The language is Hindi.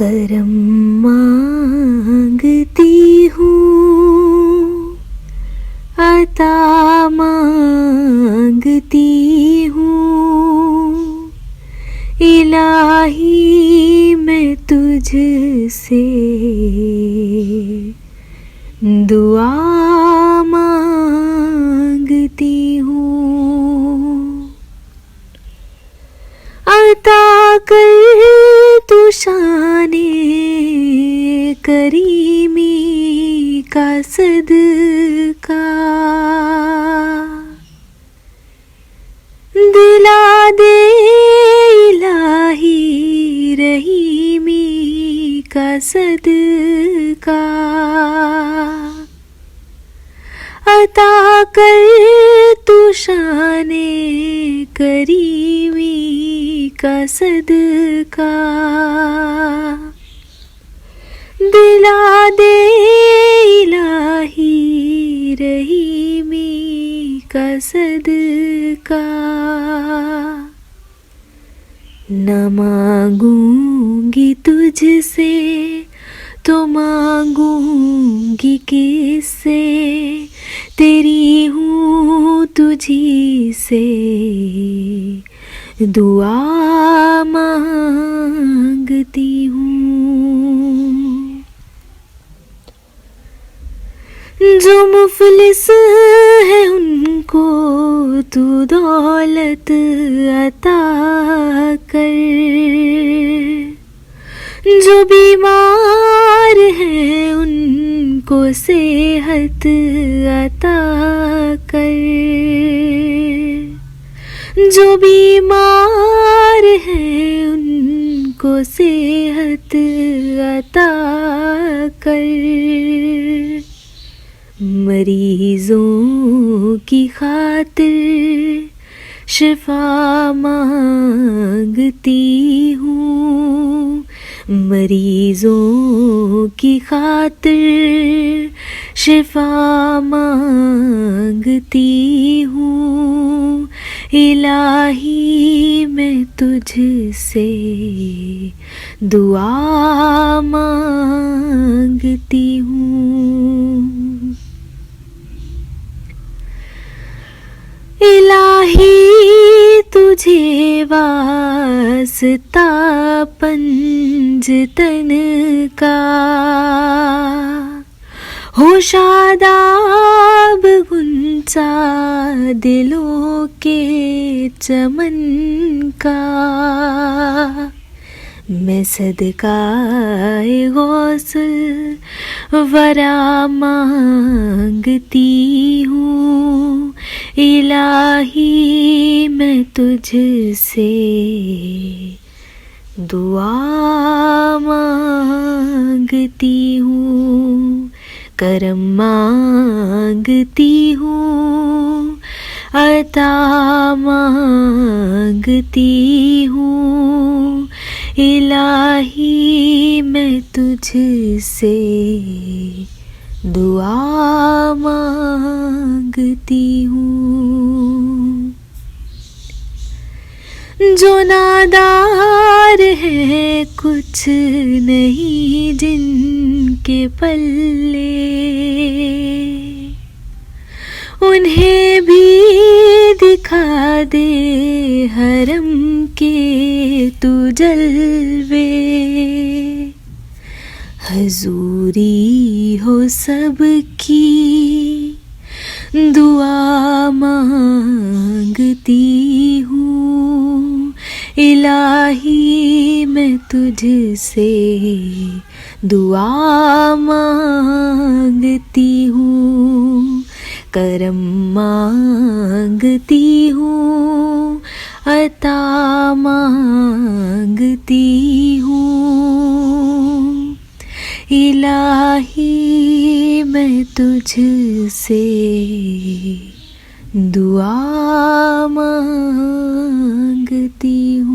करम मांगती हूँ, अता मांगती हूँ, इलाही मैं तुझसे दुआ मांगती हूँ। अता कर तू शाने करीमी का सदका, दिला दे इलाही रहीमी का सदका। अता कर तू शाने करीमी का सदका, दिला दे इलाही रहीमी का सदका। न मांगूंगी तुझसे तो मांगूंगी किससे, तेरी हूँ तुझी से दुआ मांगती हूँ। जो मुफलिस है उनको तू दौलत अता कर, जो बीमार है उनको सेहत अता कर, जो बीमार है उनको सेहत अता कर। मरीजों की खातिर शिफा मांगती हूँ, मरीजों की खातिर शिफा मांगती हूँ, इलाही मैं तुझसे दुआ मांगती हूँ। इलाही तुझे वास्ता पंजतन का, हो शादाब गुंचा दिलों के चमन का। मैं सदकाए गौसल वरा मांगती हूँ, इलाही मैं तुझसे दुआ मांगती हूँ। करम मांगती हूँ, अता मांगती हूँ, इलाही मैं तुझसे दुआ मांगती हूँ। जो नादार है कुछ नहीं जिनके पल्ले, उन्हें भी दिखा दे हरम के तू जलवे। हजूरी हो सबकी दुआ मांगती हूँ, इलाही मैं तुझसे दुआ मांगती हूँ। करम मांगती हूँ, अता मांगती हूँ, इलाही मैं तुझसे दुआ मांगती हूँ।